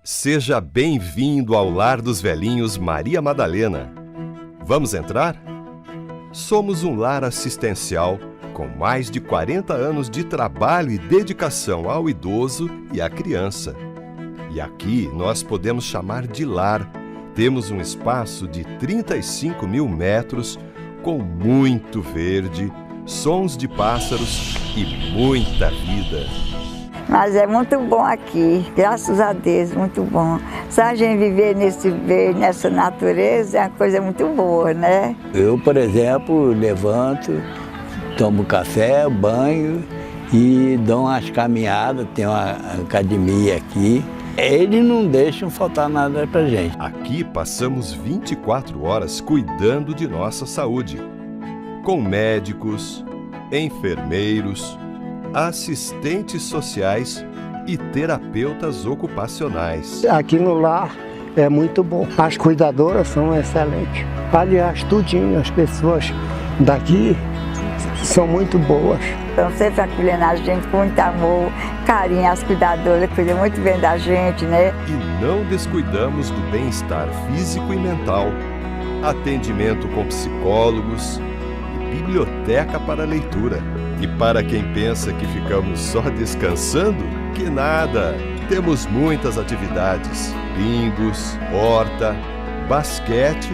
Seja bem-vindo ao Lar dos Velhinhos Maria Madalena. Vamos entrar? Somos um lar assistencial com mais de 40 anos de trabalho e dedicação ao idoso e à criança. E aqui nós podemos chamar de lar. Temos um espaço de 35 mil metros com muito verde, sons de pássaros e muita vida. Mas é muito bom aqui, graças a Deus, muito bom. Se a gente viver nesse verde, nessa natureza, é uma coisa muito boa, né? Eu, por exemplo, levanto, tomo café, banho e dou umas caminhadas, tem uma academia aqui. Eles não deixam faltar nada pra gente. Aqui passamos 24 horas cuidando de nossa saúde, com médicos, enfermeiros, assistentes sociais e terapeutas ocupacionais. Aqui no lar é muito bom. As cuidadoras são excelentes. Aliás, tudinho, as pessoas daqui são muito boas. Estão sempre acolhendo a gente com muito amor, carinho. As cuidadoras cuidam muito bem da gente, né? E não descuidamos do bem-estar físico e mental, atendimento com psicólogos e biblioteca para leitura. E para quem pensa que ficamos só descansando, que nada! Temos muitas atividades, bingos, horta, basquete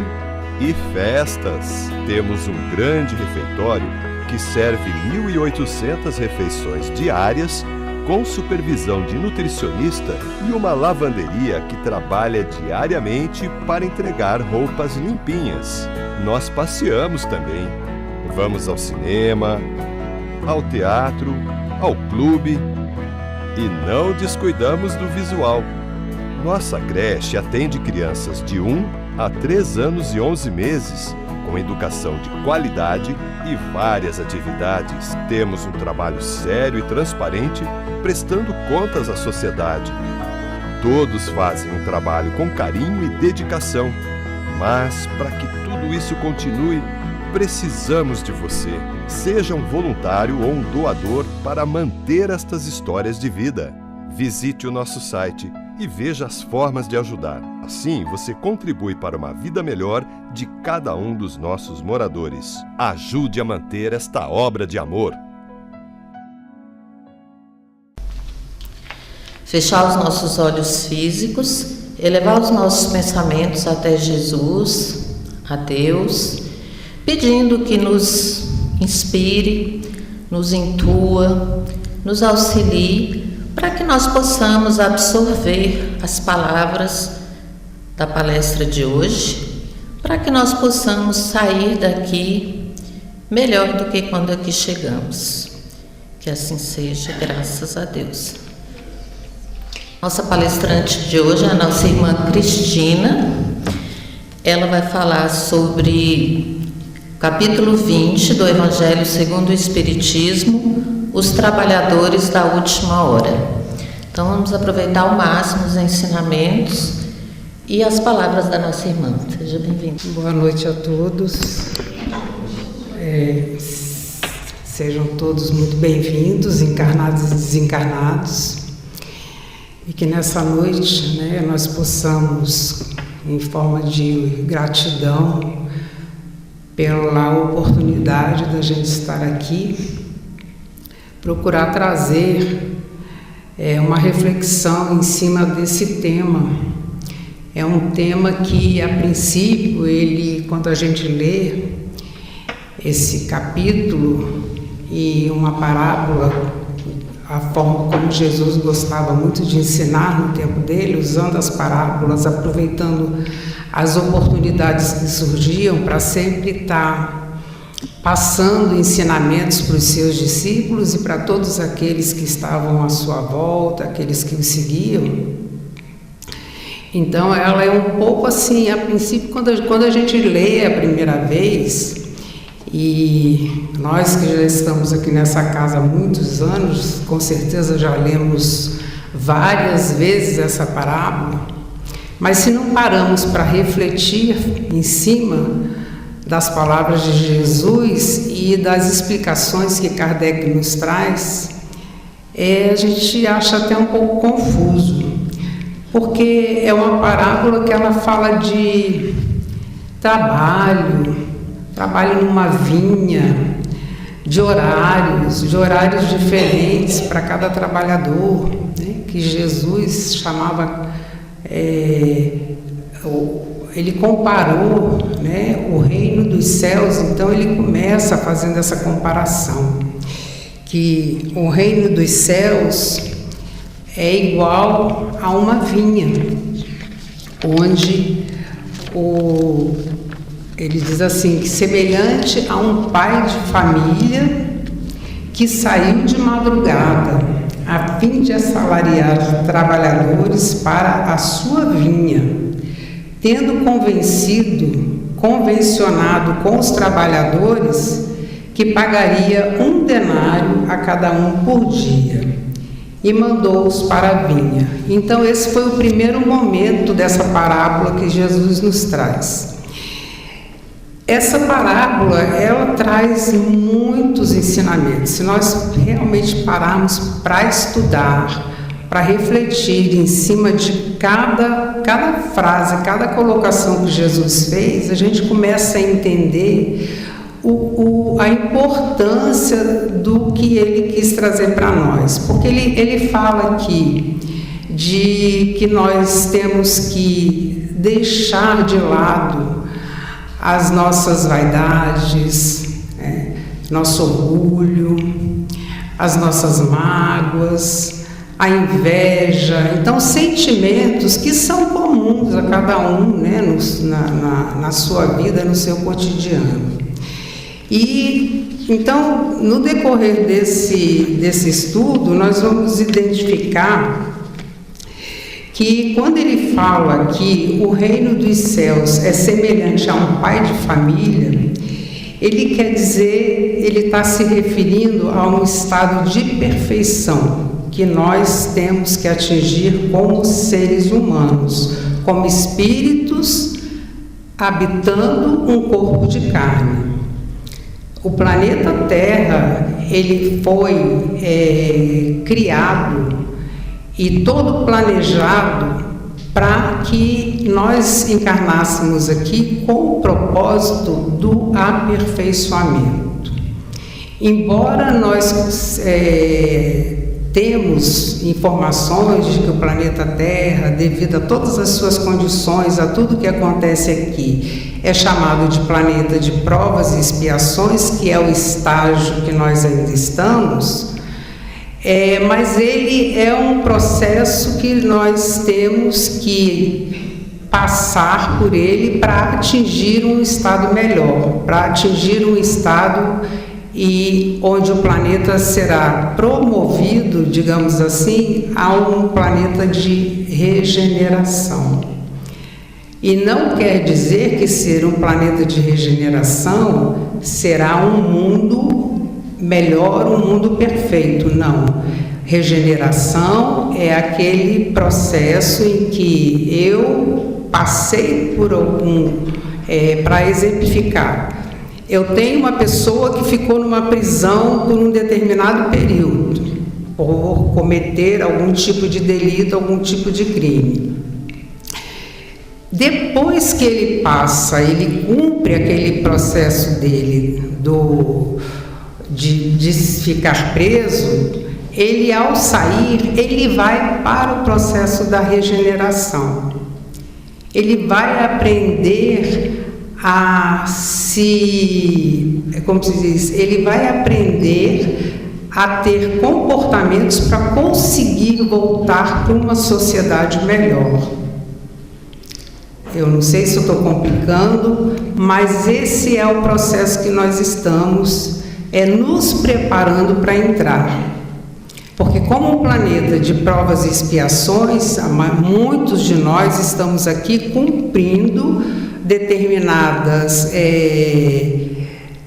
e festas. Temos um grande refeitório que serve 1.800 refeições diárias com supervisão de nutricionista e uma lavanderia que trabalha diariamente para entregar roupas limpinhas. Nós passeamos também. Vamos ao cinema, ao teatro, ao clube e não descuidamos do visual. Nossa creche atende crianças de 1 a 3 anos e 11 meses, com educação de qualidade e várias atividades. Temos um trabalho sério e transparente, prestando contas à sociedade. Todos fazem um trabalho com carinho e dedicação, mas para que tudo isso continue, precisamos de você. Seja um voluntário ou um doador para manter estas histórias de vida. Visite o nosso site e veja as formas de ajudar. Assim, você contribui para uma vida melhor de cada um dos nossos moradores. Ajude a manter esta obra de amor. Fechar os nossos olhos físicos, elevar os nossos pensamentos até Jesus, a Deus, pedindo que nos inspire, nos intua, nos auxilie, para que nós possamos absorver as palavras da palestra de hoje, para que nós possamos sair daqui melhor do que quando aqui chegamos. Que assim seja, graças a Deus. Nossa palestrante de hoje é a nossa irmã Cristina. Ela vai falar sobre capítulo 20 do Evangelho segundo o Espiritismo, os trabalhadores da última hora. Então vamos aproveitar ao máximo os ensinamentos e as palavras da nossa irmã. Seja bem-vindo. Boa noite a todos. Sejam todos muito bem-vindos, encarnados e desencarnados. E que nessa noite, nós possamos, em forma de gratidão pela oportunidade da gente estar aqui, procurar trazer uma reflexão em cima desse tema. É um tema que, a princípio, quando a gente lê esse capítulo e uma parábola, a forma como Jesus gostava muito de ensinar no tempo dele, usando as parábolas, aproveitando as oportunidades que surgiam para sempre estar passando ensinamentos para os seus discípulos e para todos aqueles que estavam à sua volta, aqueles que o seguiam. Então ela é um pouco assim, a princípio, quando a gente lê a primeira vez, e nós que já estamos aqui nessa casa há muitos anos, com certeza já lemos várias vezes essa parábola, mas se não paramos para refletir em cima das palavras de Jesus e das explicações que Kardec nos traz, a gente acha até um pouco confuso. porque é uma parábola que ela fala de trabalho numa vinha, de horários diferentes para cada trabalhador, né? Que Jesus chamava, ele comparou, né, o reino dos céus. Então ele começa fazendo essa comparação, que o reino dos céus é igual a uma vinha, onde ele diz assim, que semelhante a um pai de família que saiu de madrugada a fim de assalariar trabalhadores para a sua vinha, tendo convencionado com os trabalhadores que pagaria 1 denário a cada um por dia, e mandou-os para a vinha. Então esse foi o primeiro momento dessa parábola que Jesus nos traz. Essa parábola, ela traz muitos ensinamentos. Se nós realmente pararmos para estudar, para refletir em cima de cada frase, cada colocação que Jesus fez, a gente começa a entender a importância do que ele quis trazer para nós. Porque ele fala aqui de que nós temos que deixar de lado as nossas vaidades, nosso orgulho, as nossas mágoas, a inveja. Então, sentimentos que são comuns a cada um, né, na sua vida, no seu cotidiano. E então, no decorrer desse estudo, nós vamos identificar que quando ele fala que o reino dos céus é semelhante a um pai de família, ele quer dizer, ele está se referindo a um estado de perfeição que nós temos que atingir como seres humanos, como espíritos habitando um corpo de carne. O planeta Terra, ele foi criado e todo planejado para que nós encarnássemos aqui com o propósito do aperfeiçoamento. Embora nós temos informações de que o planeta Terra, devido a todas as suas condições, a tudo que acontece aqui, é chamado de planeta de provas e expiações, que é o estágio que nós ainda estamos. Mas ele é um processo que nós temos que passar por ele para atingir um estado melhor, para atingir um estado onde o planeta será promovido, digamos assim, a um planeta de regeneração. E não quer dizer que ser um planeta de regeneração será um mundo melhor, um mundo perfeito, não. Regeneração é aquele processo em que eu passei por para exemplificar. Eu tenho uma pessoa que ficou numa prisão por um determinado período, por cometer algum tipo de delito, algum tipo de crime. Depois que ele passa, ele cumpre aquele processo dele de ficar preso, ele, ao sair, ele vai para o processo da regeneração. Ele vai aprender ele vai aprender a ter comportamentos para conseguir voltar para uma sociedade melhor. Eu não sei se eu estou complicando, mas esse é o processo que nós estamos nos preparando para entrar. Porque como um planeta de provas e expiações, muitos de nós estamos aqui cumprindo determinadas,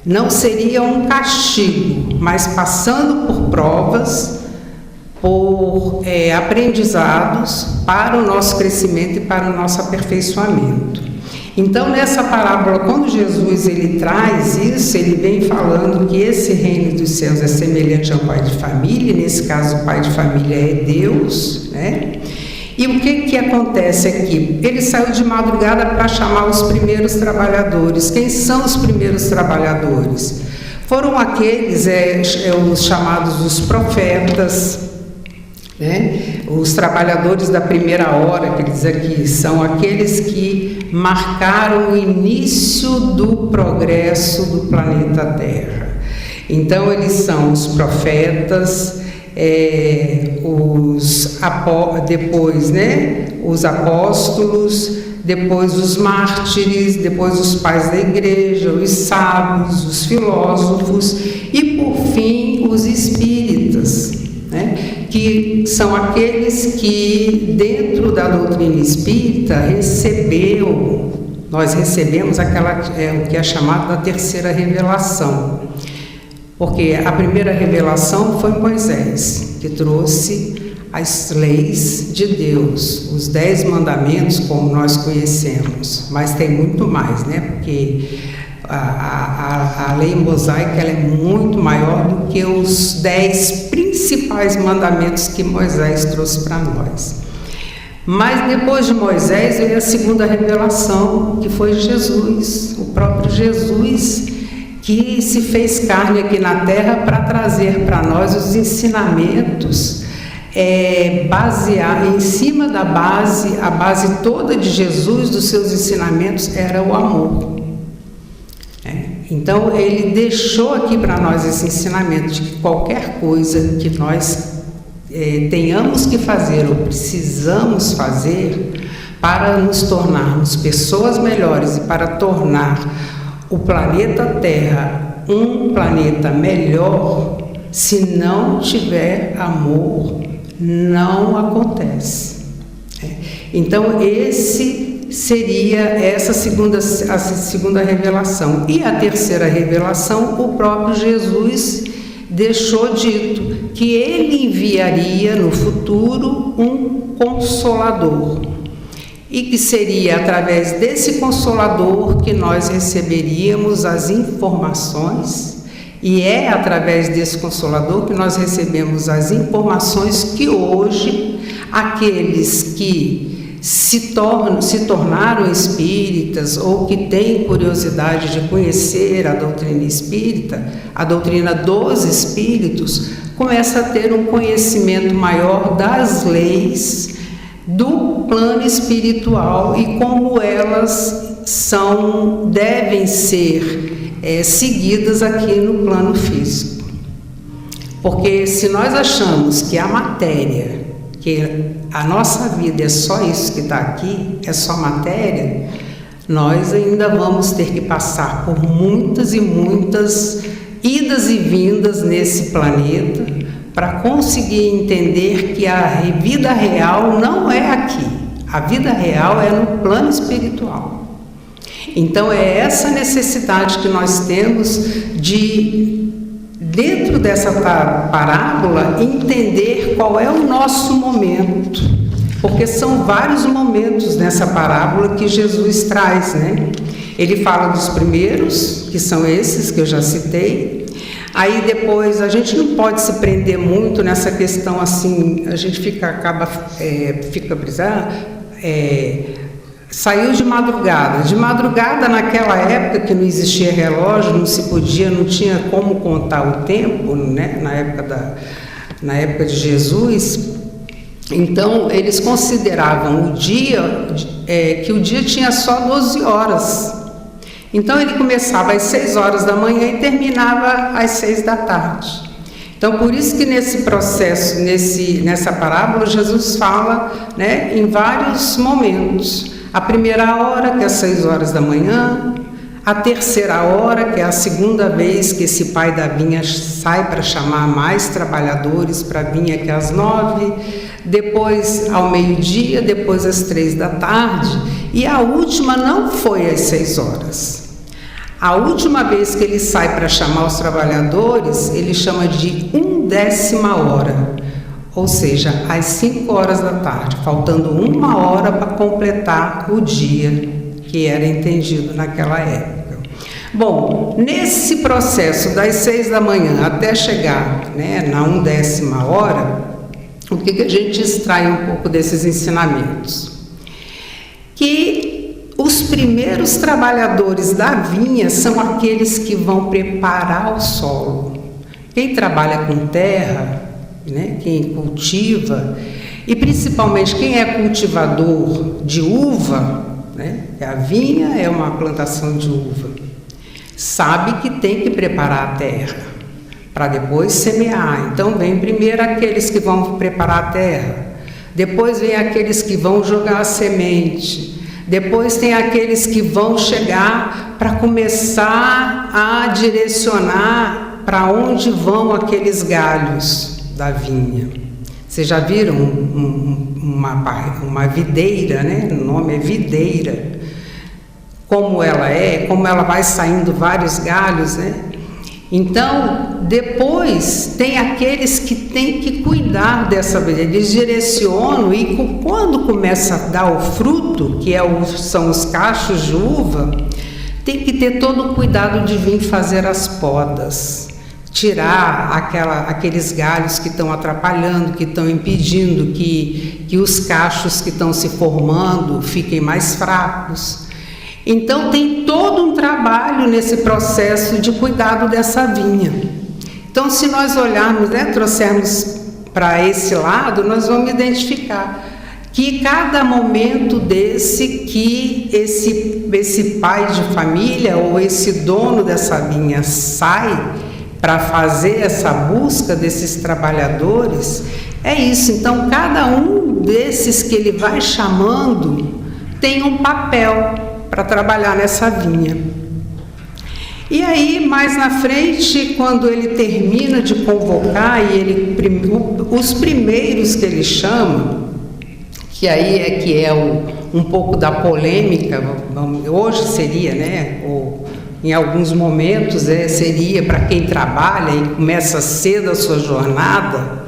não seria um castigo, mas passando por provas, por aprendizados para o nosso crescimento e para o nosso aperfeiçoamento. Então, nessa parábola, quando Jesus ele traz isso, ele vem falando que esse reino dos céus é semelhante ao pai de família, nesse caso o pai de família é Deus, né? E o que acontece aqui? Ele saiu de madrugada para chamar os primeiros trabalhadores. Quem são os primeiros trabalhadores? Foram aqueles, os chamados os profetas, né? Os trabalhadores da primeira hora, que diz aqui, são aqueles que marcaram o início do progresso do planeta Terra. Então, eles são os profetas, depois, né, os apóstolos, depois os mártires, depois os pais da igreja, os sábios, os filósofos e, por fim, os espíritas, né, que são aqueles que, dentro da doutrina espírita, nós recebemos o que é chamado da terceira revelação. Porque a primeira revelação foi Moisés, que trouxe as leis de Deus, os 10 mandamentos, como nós conhecemos. Mas tem muito mais, né? Porque a lei mosaica ela é muito maior do que os 10 principais mandamentos que Moisés trouxe para nós. Mas depois de Moisés veio a segunda revelação, que foi Jesus, o próprio Jesus, que se fez carne aqui na terra para trazer para nós os ensinamentos, basear em cima da base, a base toda de Jesus, dos seus ensinamentos, era o amor. Então, ele deixou aqui para nós esse ensinamento de que qualquer coisa que nós tenhamos que fazer ou precisamos fazer para nos tornarmos pessoas melhores e para tornar o planeta Terra um planeta melhor, se não tiver amor, não acontece. Então, essa segunda revelação. E a terceira revelação, o próprio Jesus deixou dito que ele enviaria no futuro um Consolador. E que seria através desse Consolador que nós receberíamos as informações, e é através desse Consolador que nós recebemos as informações que hoje aqueles que se tornaram espíritas ou que têm curiosidade de conhecer a doutrina espírita, a doutrina dos espíritos, começa a ter um conhecimento maior das leis do plano espiritual e como elas devem ser seguidas aqui no plano físico. Porque se nós achamos que a matéria, que a nossa vida é só isso que está aqui, é só matéria, nós ainda vamos ter que passar por muitas e muitas idas e vindas nesse planeta para conseguir entender que a vida real não é aqui, a vida real é no plano espiritual. Então é essa necessidade que nós temos de, dentro dessa parábola, entender qual é o nosso momento, porque são vários momentos nessa parábola que Jesus traz, né? Ele fala dos primeiros, que são esses que eu já citei. Aí depois, a gente não pode se prender muito nessa questão assim, a gente fica brisando, saiu de madrugada naquela época que não existia relógio, não se podia, não tinha como contar o tempo, né? Na época de Jesus, então eles consideravam o dia, que o dia tinha só 12 horas. Então ele começava às 6 horas da manhã e terminava às 6 da tarde. Então por isso que nesse processo, nessa parábola, Jesus fala, né, em vários momentos. A primeira hora, que é às 6 horas da manhã, a terceira hora, que é a segunda vez que esse pai da vinha sai para chamar mais trabalhadores para a vinha, que é às 9, depois ao meio-dia, depois às 3 da tarde, e a última não foi às 6 horas. A última vez que ele sai para chamar os trabalhadores, ele chama de 1/10 hora, ou seja, às 5 horas da tarde, faltando 1 hora para completar o dia que era entendido naquela época. Bom, nesse processo das 6 da manhã até chegar, né, na 1/10 hora, o que a gente extrai um pouco desses ensinamentos? Que os primeiros trabalhadores da vinha são aqueles que vão preparar o solo. Quem trabalha com terra, né, quem cultiva, e principalmente quem é cultivador de uva, né, a vinha é uma plantação de uva, sabe que tem que preparar a terra para depois semear. Então vem primeiro aqueles que vão preparar a terra, depois vem aqueles que vão jogar a semente, depois tem aqueles que vão chegar para começar a direcionar para onde vão aqueles galhos da vinha. Vocês já viram uma videira, né? O nome é videira. Como ela vai saindo vários galhos, né? Então, depois tem aqueles que têm que cuidar dessa videira. Eles direcionam e quando começa a dar o fruto, que são os cachos de uva, tem que ter todo o cuidado de vir fazer as podas. Tirar aqueles galhos que estão atrapalhando, que estão impedindo que os cachos que estão se formando fiquem mais fracos. Então tem todo um trabalho nesse processo de cuidado dessa vinha. Então, se nós olharmos, né, trouxermos para esse lado, nós vamos identificar que cada momento que esse pai de família ou esse dono dessa vinha sai para fazer essa busca desses trabalhadores, é isso. Então, cada um desses que ele vai chamando tem um papel para trabalhar nessa vinha. E aí, mais na frente, quando ele termina de convocar, os primeiros que ele chama, que aí é um pouco da polêmica, hoje seria, né, em alguns momentos seria para quem trabalha e começa cedo a sua jornada,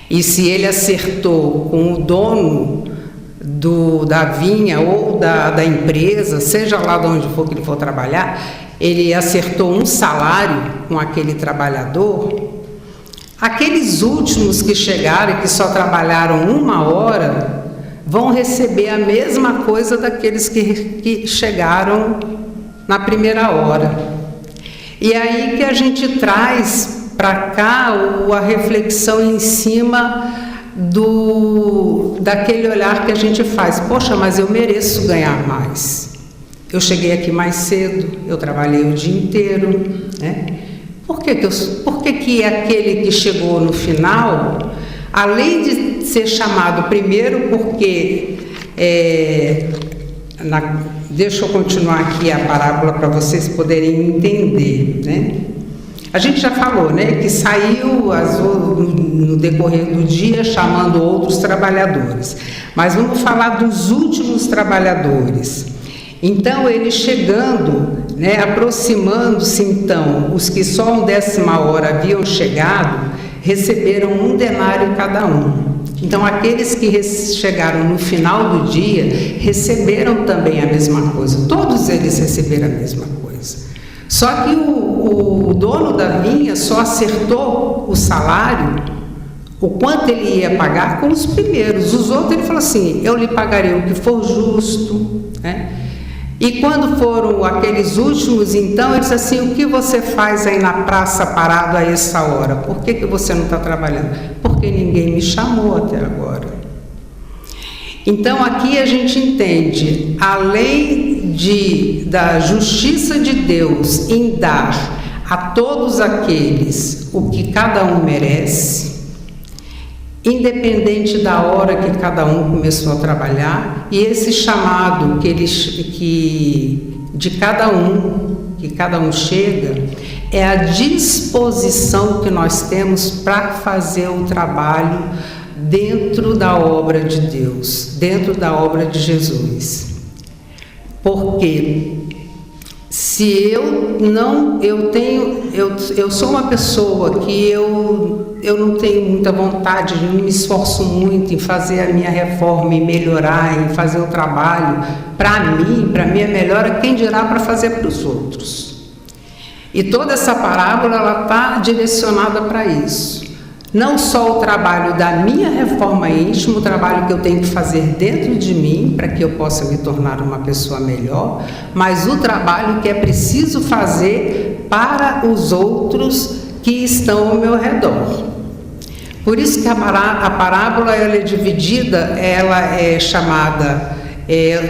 e se ele acertou com o dono da vinha ou da empresa, seja lá de onde for que ele for trabalhar, ele acertou um salário com aquele trabalhador, aqueles últimos que chegaram e que só trabalharam 1 hora vão receber a mesma coisa daqueles que chegaram na primeira hora. E aí que a gente traz para cá a reflexão em cima daquele olhar que a gente faz. Poxa, mas eu mereço ganhar mais. Eu cheguei aqui mais cedo, eu trabalhei o dia inteiro, né? Por que aquele que chegou no final, além de ser chamado primeiro, porque deixa eu continuar aqui a parábola para vocês poderem entender, né? A gente já falou, né, que saiu no decorrer do dia chamando outros trabalhadores, mas vamos falar dos últimos trabalhadores. Então, ele chegando, né, aproximando-se, então, os que só 1ª hora haviam chegado, receberam 1 denário cada um. Então, aqueles que chegaram no final do dia, receberam também a mesma coisa. Todos eles receberam a mesma coisa. Só que o dono da vinha só acertou o salário, o quanto ele ia pagar, com os primeiros. Os outros, ele falou assim, eu lhe pagarei o que for justo, né? E quando foram aqueles últimos, então, ele disse assim, o que você faz aí na praça parado a essa hora? Por que você não está trabalhando? Porque ninguém me chamou até agora. Então, aqui a gente entende, além da justiça de Deus em dar a todos aqueles o que cada um merece, independente da hora que cada um começou a trabalhar, e esse chamado que cada um chega, é a disposição que nós temos para fazer o trabalho dentro da obra de Deus, dentro da obra de Jesus. Porque se eu sou uma pessoa que eu não tenho muita vontade, não me esforço muito em fazer a minha reforma, em melhorar, em fazer o trabalho, para mim é melhor, quem dirá para fazer para os outros. E toda essa parábola, ela está direcionada para isso. Não só o trabalho da minha reforma íntima, o trabalho que eu tenho que fazer dentro de mim para que eu possa me tornar uma pessoa melhor, mas o trabalho que é preciso fazer para os outros que estão ao meu redor. Por isso que a parábola ela é dividida, ela é chamada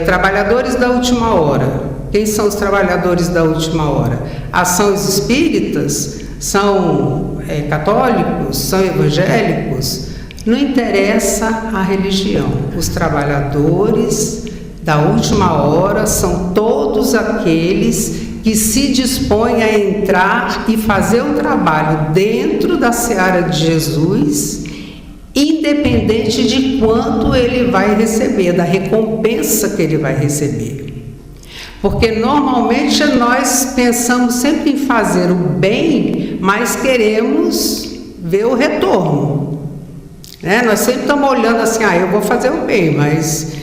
trabalhadores da última hora. Quem são os trabalhadores da última hora? São os espíritas? São católicos? São evangélicos? Não interessa a religião. Os trabalhadores da última hora são todos aqueles que se dispõem a entrar e fazer o trabalho dentro da seara de Jesus, independente de quanto ele vai receber, da recompensa que ele vai receber. Porque normalmente nós pensamos sempre em fazer o bem, mas queremos ver o retorno. Nós sempre estamos olhando assim, eu vou fazer o bem, mas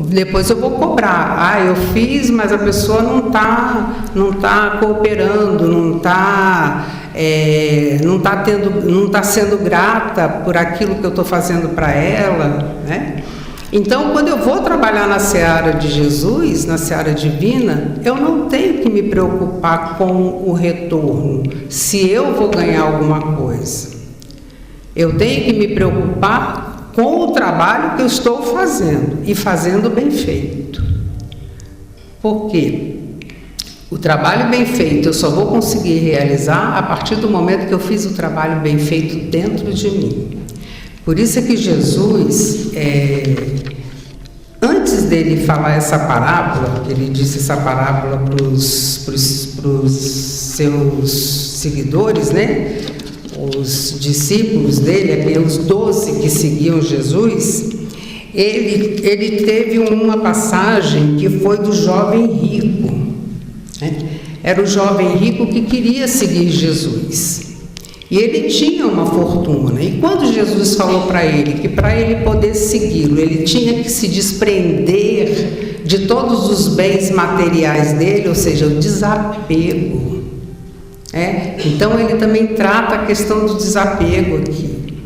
depois eu vou cobrar. Eu fiz, mas a pessoa não tá cooperando, não está sendo grata por aquilo que eu estou fazendo para ela, né? Então, quando eu vou trabalhar na seara de Jesus, na seara divina, eu não tenho que me preocupar com o retorno, se eu vou ganhar alguma coisa. Eu tenho que me preocupar com o trabalho que eu estou fazendo, e fazendo bem feito. Por quê? O trabalho bem feito eu só vou conseguir realizar a partir do momento que eu fiz o trabalho bem feito dentro de mim. Por isso é que Jesus, antes dele falar essa parábola, ele disse essa parábola para os seus seguidores, né? Os discípulos dele, os 12 que seguiam Jesus, ele teve uma passagem que foi do jovem rico, né? Era o jovem rico que queria seguir Jesus. E ele tinha uma fortuna. E quando Jesus falou para ele que para ele poder segui-lo, ele tinha que se desprender de todos os bens materiais dele, ou seja, o desapego. Então ele também trata a questão do desapego aqui.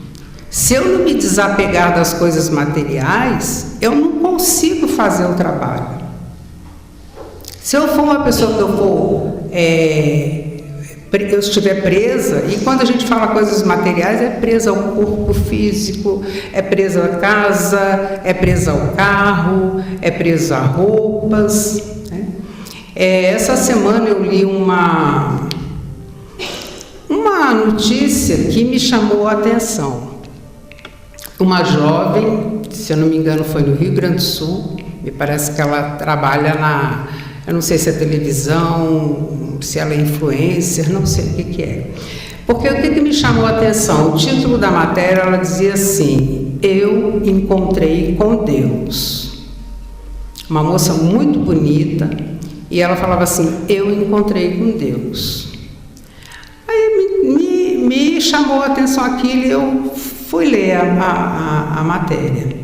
Se eu não me desapegar das coisas materiais, eu não consigo fazer o trabalho. Se eu for uma pessoa que eu estiver presa, e quando a gente fala coisas materiais, é presa ao corpo físico, é presa à casa, é presa ao carro, é presa a roupas, né? Essa semana eu li uma notícia que me chamou a atenção. Uma jovem, se eu não me engano foi no Rio Grande do Sul, me parece que ela trabalha eu não sei se é televisão, se ela é influencer, não sei o que é. Porque o que me chamou a atenção? O título da matéria, ela dizia assim: eu encontrei com Deus. Uma moça muito bonita, e ela falava assim: eu encontrei com Deus. Aí me chamou a atenção aquilo e eu fui ler a matéria.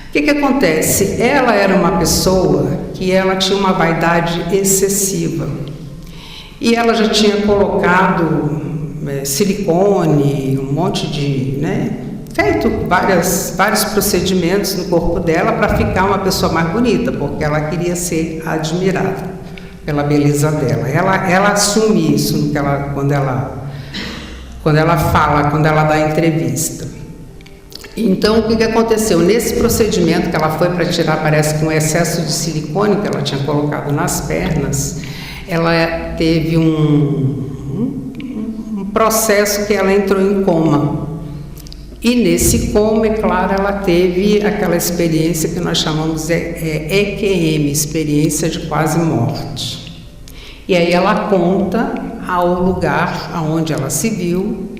O que acontece? Ela era uma pessoa que ela tinha uma vaidade excessiva. E ela já tinha colocado silicone, um monte de... feito vários procedimentos no corpo dela para ficar uma pessoa mais bonita, porque ela queria ser admirada pela beleza dela. Ela assume isso quando ela fala, quando ela dá entrevista. Então, o que aconteceu? Nesse procedimento que ela foi para tirar, parece que um excesso de silicone que ela tinha colocado nas pernas, ela teve um processo que ela entrou em coma. E nesse coma, é claro, ela teve aquela experiência que nós chamamos de EQM, experiência de quase morte. E aí ela conta ao lugar onde ela se viu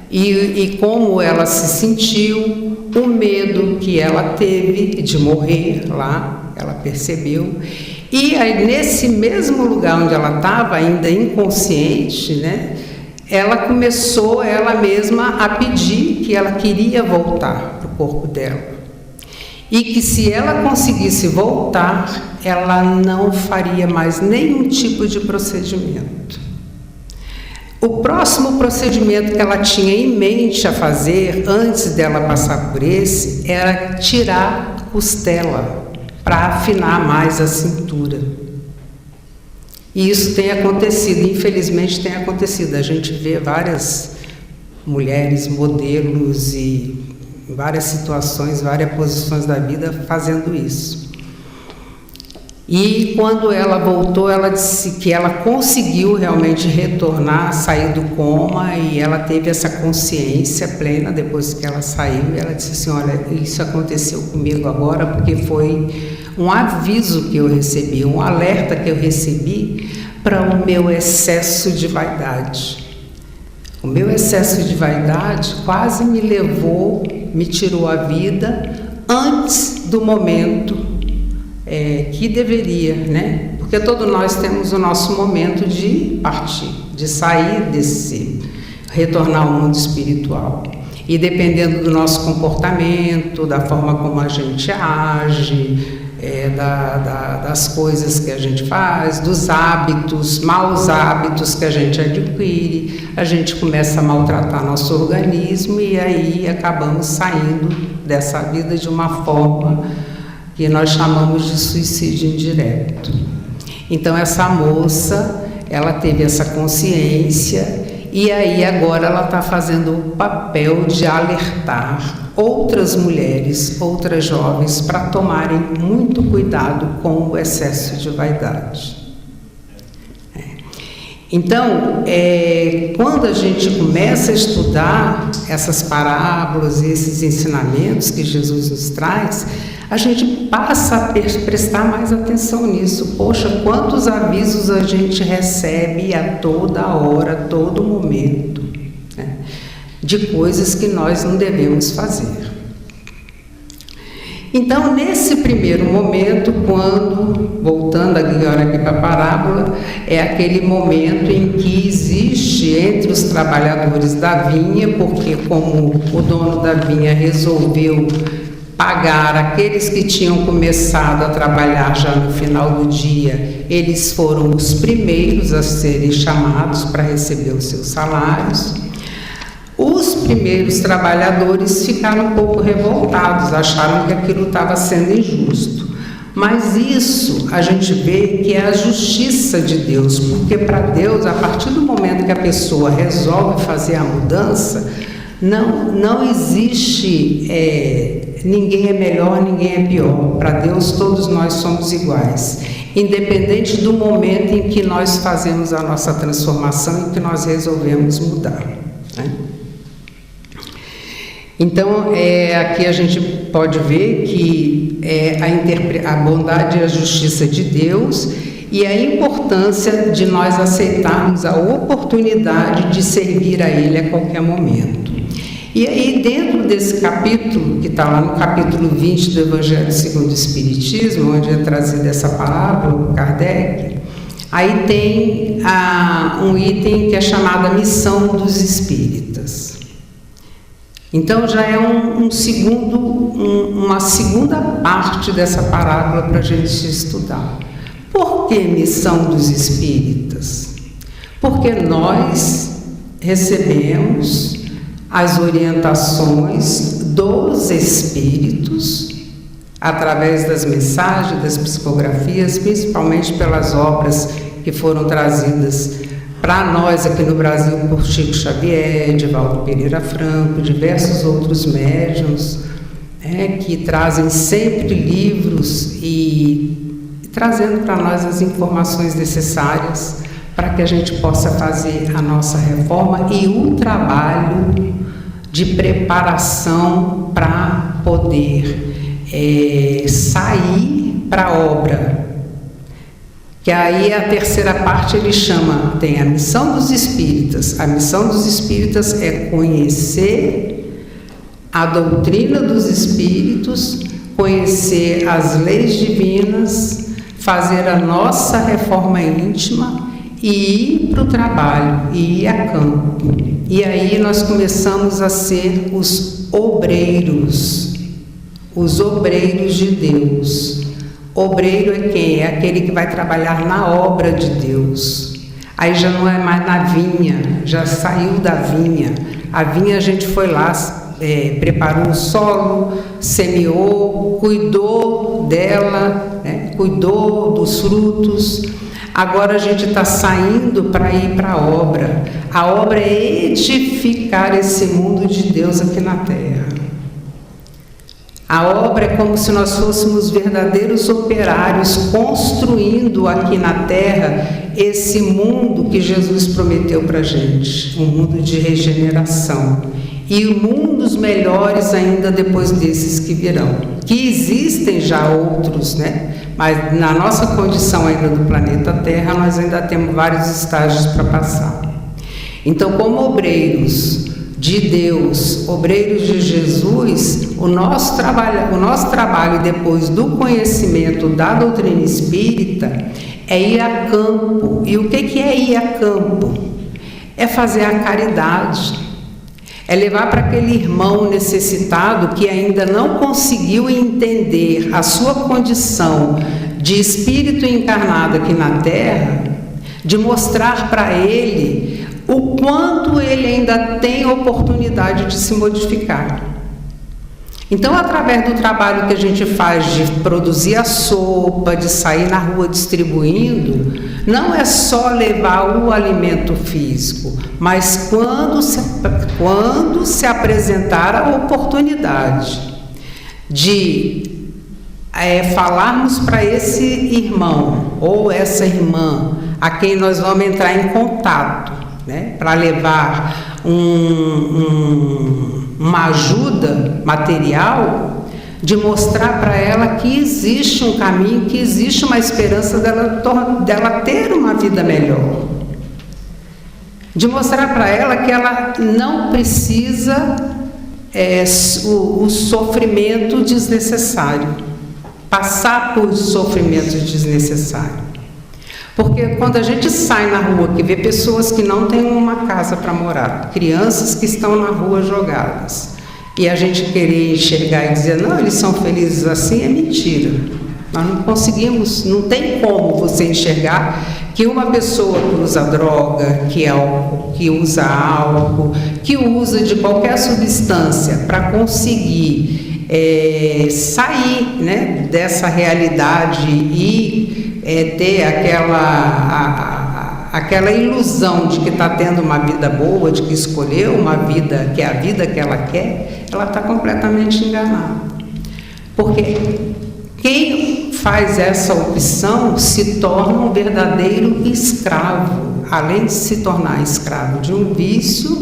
e como ela se sentiu, o medo que ela teve de morrer lá, ela percebeu. E aí, nesse mesmo lugar onde ela estava, ainda inconsciente, ela começou ela mesma a pedir que ela queria voltar para o corpo dela. E que se ela conseguisse voltar, ela não faria mais nenhum tipo de procedimento. O próximo procedimento que ela tinha em mente a fazer, antes dela passar por esse, era tirar a costela para afinar mais a cintura. E isso tem acontecido, infelizmente tem acontecido. A gente vê várias mulheres, modelos e em várias situações, várias posições da vida fazendo isso. E quando ela voltou, ela disse que ela conseguiu realmente retornar, sair do coma, e ela teve essa consciência plena depois que ela saiu. E ela disse assim: olha, isso aconteceu comigo agora porque foi um aviso que eu recebi, um alerta que eu recebi para o meu excesso de vaidade. O meu excesso de vaidade quase me levou, me tirou a vida antes do momento que deveria, né? Porque todos nós temos o nosso momento de partir, de sair desse, retornar ao mundo espiritual. E dependendo do nosso comportamento, da forma como a gente age, das coisas que a gente faz, dos hábitos, maus hábitos que a gente adquire, a gente começa a maltratar nosso organismo e aí acabamos saindo dessa vida de uma forma que nós chamamos de suicídio indireto. Então essa moça, ela teve essa consciência e aí agora ela está fazendo o papel de alertar outras mulheres, outras jovens, para tomarem muito cuidado com o excesso de vaidade. Então, quando a gente começa a estudar essas parábolas e esses ensinamentos que Jesus nos traz, a gente passa a prestar mais atenção nisso. Poxa, quantos avisos a gente recebe a toda hora, a todo momento, né, de coisas que nós não devemos fazer. Então, nesse primeiro momento, quando, voltando agora aqui para a parábola, é aquele momento em que existe entre os trabalhadores da vinha, porque como o dono da vinha resolveu pagar aqueles que tinham começado a trabalhar já no final do dia, eles foram os primeiros a serem chamados para receber os seus salários. Os primeiros trabalhadores ficaram um pouco revoltados, acharam que aquilo estava sendo injusto. Mas isso a gente vê que é a justiça de Deus, porque para Deus, a partir do momento que a pessoa resolve fazer a mudança, não existe ninguém é melhor, ninguém é pior. Para Deus todos nós somos iguais, independente do momento em que nós fazemos a nossa transformação e que nós resolvemos mudar, né? Então, aqui a gente pode ver que a bondade e a justiça de Deus e a importância de nós aceitarmos a oportunidade de servir a Ele a qualquer momento. E aí, dentro desse capítulo, que está lá no capítulo 20 do Evangelho segundo o Espiritismo, onde é trazida essa parábola por Kardec, aí tem um item que é chamado a missão dos espíritas. Então já é uma segunda parte dessa parábola para a gente estudar. Por que missão dos espíritas? Porque nós recebemos as orientações dos espíritos através das mensagens, das psicografias, principalmente pelas obras que foram trazidas para nós aqui no Brasil por Chico Xavier, Divaldo Pereira Franco, diversos outros médiuns, que trazem sempre livros e trazendo para nós as informações necessárias para que a gente possa fazer a nossa reforma e o trabalho de preparação para poder sair para a obra. Que aí a terceira parte ele chama, tem a missão dos espíritas. A missão dos espíritas é conhecer a doutrina dos espíritos, conhecer as leis divinas, fazer a nossa reforma íntima e ir para o trabalho, e ir a campo. E aí nós começamos a ser os obreiros de Deus. Obreiro é quem? É aquele que vai trabalhar na obra de Deus. Aí já não é mais na vinha, já saiu da vinha. A vinha a gente foi lá, preparou o solo, semeou, cuidou dela, né? Cuidou dos frutos. Agora a gente está saindo para ir para a obra. A obra é edificar esse mundo de Deus aqui na terra. A obra é como se nós fôssemos verdadeiros operários construindo aqui na terra esse mundo que Jesus prometeu para a gente, um mundo de regeneração. E mundos melhores ainda depois desses que virão. Que existem já outros, né? Mas na nossa condição ainda do planeta Terra, nós ainda temos vários estágios para passar. Então, como obreiros de Deus, obreiros de Jesus, o nosso trabalho depois do conhecimento da doutrina espírita é ir a campo. E o que é ir a campo? É fazer a caridade. É levar para aquele irmão necessitado que ainda não conseguiu entender a sua condição de espírito encarnado aqui na Terra, de mostrar para ele o quanto ele ainda tem oportunidade de se modificar. Então, através do trabalho que a gente faz de produzir a sopa, de sair na rua distribuindo, não é só levar o alimento físico, mas quando se apresentar a oportunidade de falarmos para esse irmão ou essa irmã a quem nós vamos entrar em contato, né, para levar uma ajuda material, de mostrar para ela que existe um caminho, que existe uma esperança dela ter uma vida melhor. De mostrar para ela que ela não precisa o sofrimento desnecessário, passar por sofrimento desnecessário. Porque quando a gente sai na rua, que vê pessoas que não têm uma casa para morar, crianças que estão na rua jogadas, e a gente querer enxergar e dizer, não, eles são felizes assim, é mentira. Nós não conseguimos, não tem como você enxergar que uma pessoa que usa droga, que usa álcool, que usa de qualquer substância para conseguir sair, né, dessa realidade e ter aquela ilusão de que está tendo uma vida boa, de que escolheu uma vida, que é a vida que ela quer, ela está completamente enganada. Porque quem faz essa opção se torna um verdadeiro escravo. Além de se tornar escravo de um vício,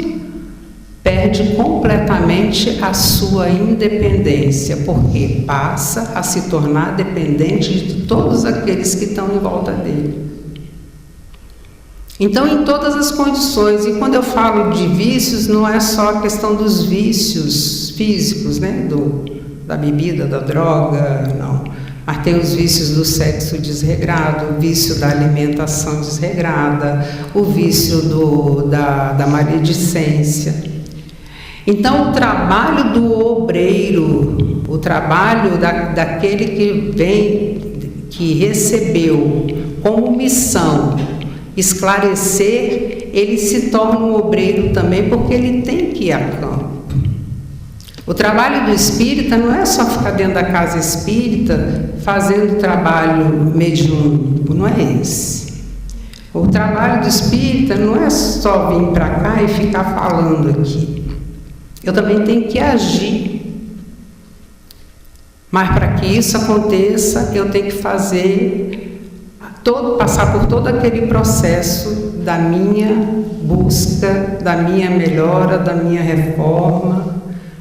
perde completamente a sua independência, porque passa a se tornar dependente de todos aqueles que estão em volta dele. Então, em todas as condições, e quando eu falo de vícios, não é só a questão dos vícios físicos, né? Da bebida, da droga, não. Mas tem os vícios do sexo desregrado, o vício da alimentação desregrada, o vício da maledicência. Então, o trabalho do obreiro, o trabalho daquele que recebeu como missão esclarecer, ele se torna um obreiro também, porque ele tem que ir a campo. O trabalho do espírita não é só ficar dentro da casa espírita fazendo trabalho mediúnico, não é esse. O trabalho do espírita não é só vir para cá e ficar falando aqui. Eu também tenho que agir. Mas para que isso aconteça, eu tenho que passar por todo aquele processo da minha busca, da minha melhora, da minha reforma,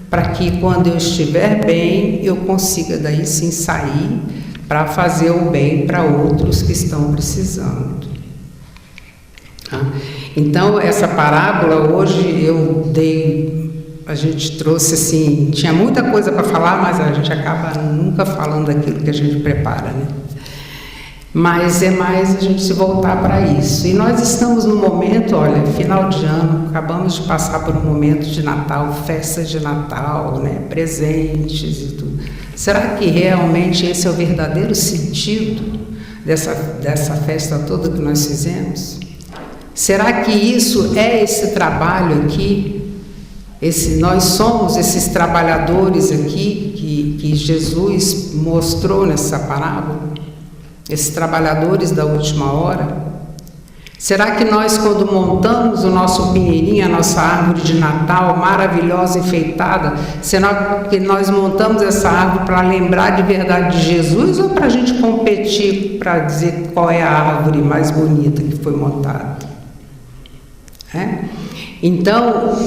para que quando eu estiver bem, eu consiga daí sim sair para fazer o bem para outros que estão precisando. Então, essa parábola hoje a gente trouxe assim, tinha muita coisa para falar, mas a gente acaba nunca falando aquilo que a gente prepara, né? Mas é mais a gente se voltar para isso. E nós estamos no momento, olha, final de ano, acabamos de passar por um momento de Natal, festas de Natal, né, presentes e tudo. Será que realmente esse é o verdadeiro sentido dessa festa toda que nós fizemos? Será que isso é esse trabalho aqui? Nós somos esses trabalhadores aqui que Jesus mostrou nessa parábola? Esses trabalhadores da última hora? Será que nós, quando montamos o nosso pinheirinho, a nossa árvore de Natal maravilhosa, enfeitada, será que nós montamos essa árvore para lembrar de verdade de Jesus ou para a gente competir para dizer qual é a árvore mais bonita que foi montada? Então,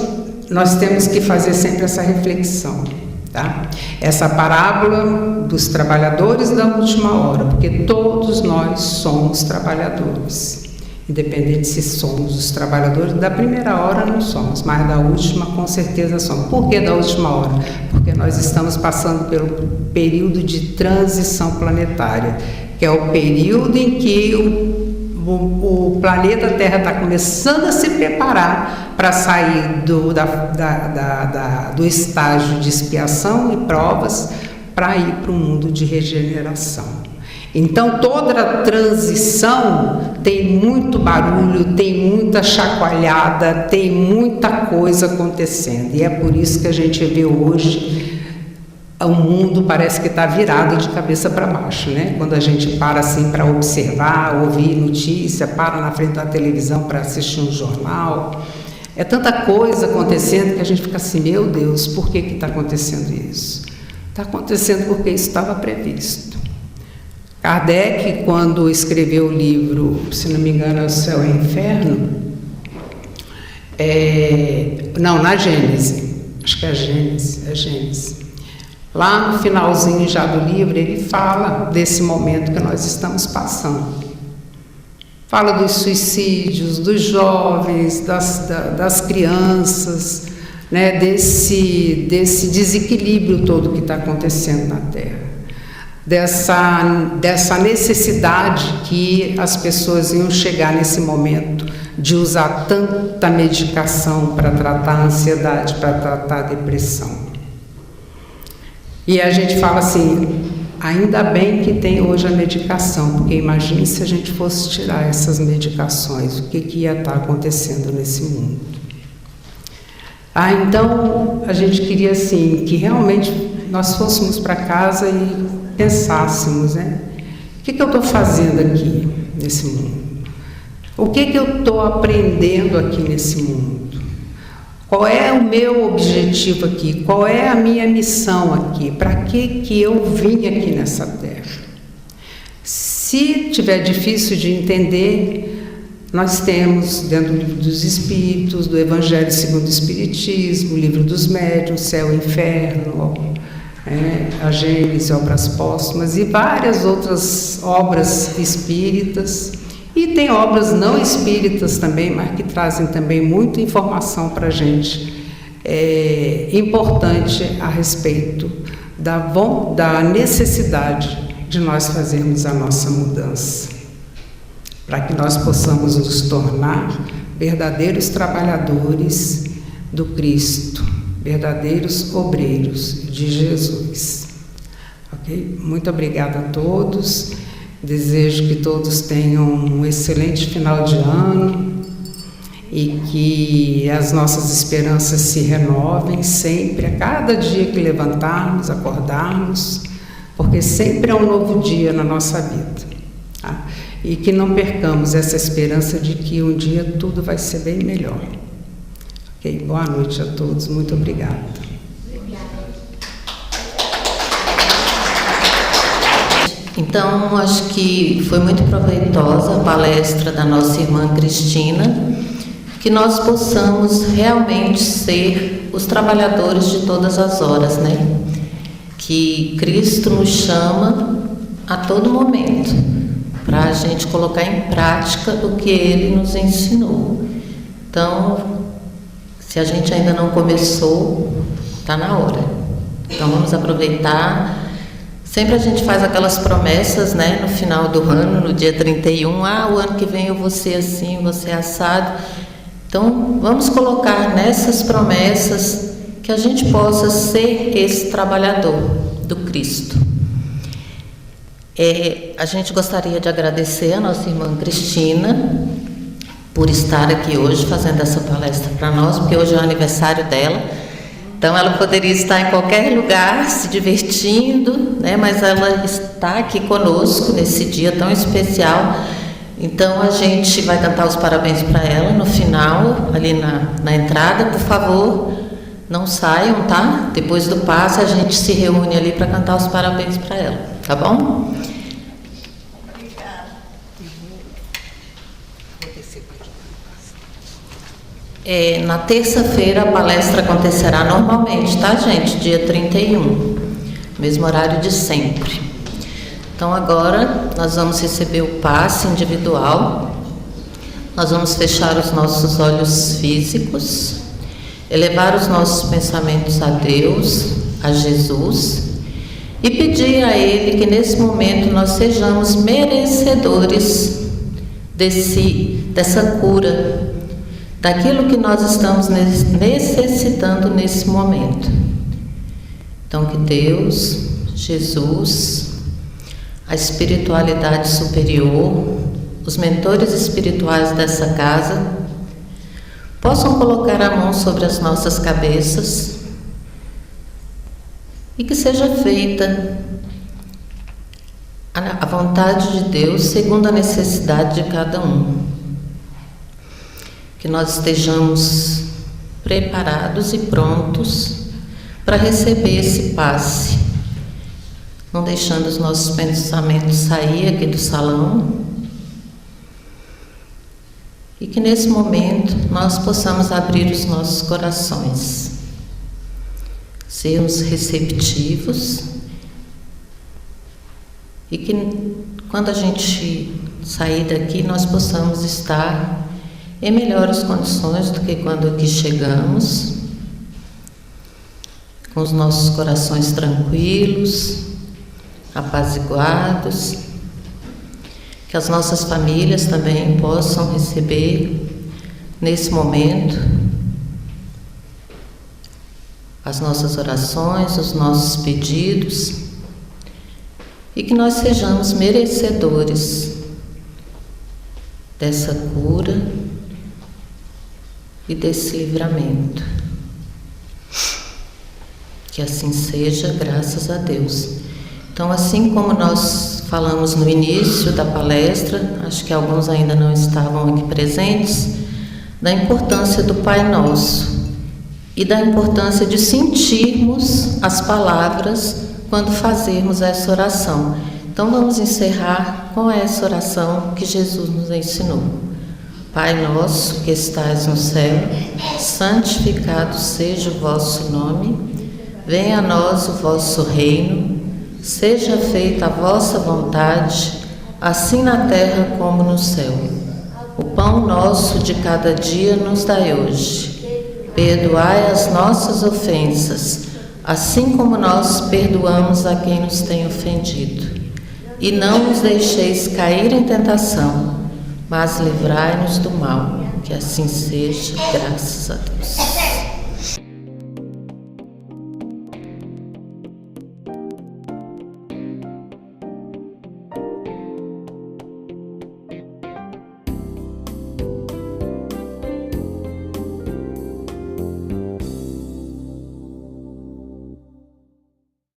nós temos que fazer sempre essa reflexão, tá? Essa parábola dos trabalhadores da última hora, porque todos nós somos trabalhadores. Independente se somos os trabalhadores da primeira hora, não somos, mas da última com certeza somos. Por que da última hora? Porque nós estamos passando pelo período de transição planetária, que é o período em que o planeta Terra está começando a se preparar para sair do estágio de expiação e provas para ir para o mundo de regeneração. Então, toda a transição tem muito barulho, tem muita chacoalhada, tem muita coisa acontecendo. E é por isso que a gente vê hoje, o mundo parece que está virado de cabeça para baixo, né? Quando a gente para assim para observar, ouvir notícia, para na frente da televisão para assistir um jornal. É tanta coisa acontecendo que a gente fica assim, meu Deus, por que está acontecendo isso? Está acontecendo porque isso estava previsto. Kardec, quando escreveu o livro, se não me engano, é O Céu e o Inferno, na Gênese, acho que é Gênese. Lá no finalzinho já do livro, ele fala desse momento que nós estamos passando. Fala dos suicídios, dos jovens, das crianças, né, desse desequilíbrio todo que está acontecendo na Terra. Dessa necessidade que as pessoas iam chegar nesse momento de usar tanta medicação para tratar a ansiedade, para tratar a depressão. E a gente fala assim, ainda bem que tem hoje a medicação, porque imagine se a gente fosse tirar essas medicações, o que ia estar acontecendo nesse mundo. Então, a gente queria assim, que realmente nós fôssemos para casa e pensássemos, né? O que eu estou fazendo aqui nesse mundo? O que eu estou aprendendo aqui nesse mundo? Qual é o meu objetivo aqui? Qual é a minha missão aqui? Para que eu vim aqui nessa terra? Se tiver difícil de entender, nós temos dentro do Livro dos Espíritos, do Evangelho segundo o Espiritismo, Livro dos Médiuns, Céu e Inferno, a Gênese, Obras Póstumas e várias outras obras espíritas. E tem obras não espíritas também, mas que trazem também muita informação para a gente importante a respeito da necessidade de nós fazermos a nossa mudança, para que nós possamos nos tornar verdadeiros trabalhadores do Cristo, verdadeiros obreiros de Jesus. Ok? Muito obrigada a todos. Desejo que todos tenham um excelente final de ano e que as nossas esperanças se renovem sempre, a cada dia que levantarmos, acordarmos, porque sempre é um novo dia na nossa vida. Tá? E que não percamos essa esperança de que um dia tudo vai ser bem melhor. Ok? Boa noite a todos, muito obrigada. Então, acho que foi muito proveitosa a palestra da nossa irmã Cristina, que nós possamos realmente ser os trabalhadores de todas as horas, né? Que Cristo nos chama a todo momento, para a gente colocar em prática o que Ele nos ensinou. Então, se a gente ainda não começou, está na hora. Então, vamos aproveitar. Sempre a gente faz aquelas promessas, né, no final do ano, no dia 31, o ano que vem eu vou ser assim, vou ser assado. Então, vamos colocar nessas promessas que a gente possa ser esse trabalhador do Cristo. A gente gostaria de agradecer a nossa irmã Cristina por estar aqui hoje fazendo essa palestra para nós, porque hoje é o aniversário dela. Então ela poderia estar em qualquer lugar se divertindo, né? Mas ela está aqui conosco nesse dia tão especial. Então a gente vai cantar os parabéns para ela no final, ali na entrada. Por favor, não saiam, tá? Depois do passe a gente se reúne ali para cantar os parabéns para ela, tá bom? Na terça-feira a palestra acontecerá normalmente, tá, gente? Dia 31, mesmo horário de sempre. Então agora nós vamos receber o passe individual. Nós vamos fechar os nossos olhos físicos, elevar os nossos pensamentos a Deus, a Jesus, e pedir a Ele que nesse momento nós sejamos merecedores dessa cura, daquilo que nós estamos necessitando nesse momento. Então que Deus, Jesus, a espiritualidade superior, os mentores espirituais dessa casa, possam colocar a mão sobre as nossas cabeças e que seja feita a vontade de Deus segundo a necessidade de cada um. Que nós estejamos preparados e prontos para receber esse passe, não deixando os nossos pensamentos sair aqui do salão, e que nesse momento nós possamos abrir os nossos corações, sermos receptivos, e que quando a gente sair daqui nós possamos estar em melhores condições do que quando aqui chegamos, com os nossos corações tranquilos, apaziguados, que as nossas famílias também possam receber nesse momento as nossas orações, os nossos pedidos, e que nós sejamos merecedores dessa cura e desse livramento. Que assim seja, graças a Deus. Então, assim como nós falamos no início da palestra, acho que alguns ainda não estavam aqui presentes, da importância do Pai Nosso e da importância de sentirmos as palavras quando fazermos essa oração. Então, vamos encerrar com essa oração que Jesus nos ensinou. Pai nosso que estais no céu, santificado seja o vosso nome, venha a nós o vosso reino, seja feita a vossa vontade, assim na terra como no céu. O pão nosso de cada dia nos dai hoje. Perdoai as nossas ofensas, assim como nós perdoamos a quem nos tem ofendido. E não nos deixeis cair em tentação, mas livrai-nos do mal, que assim seja, graças a Deus.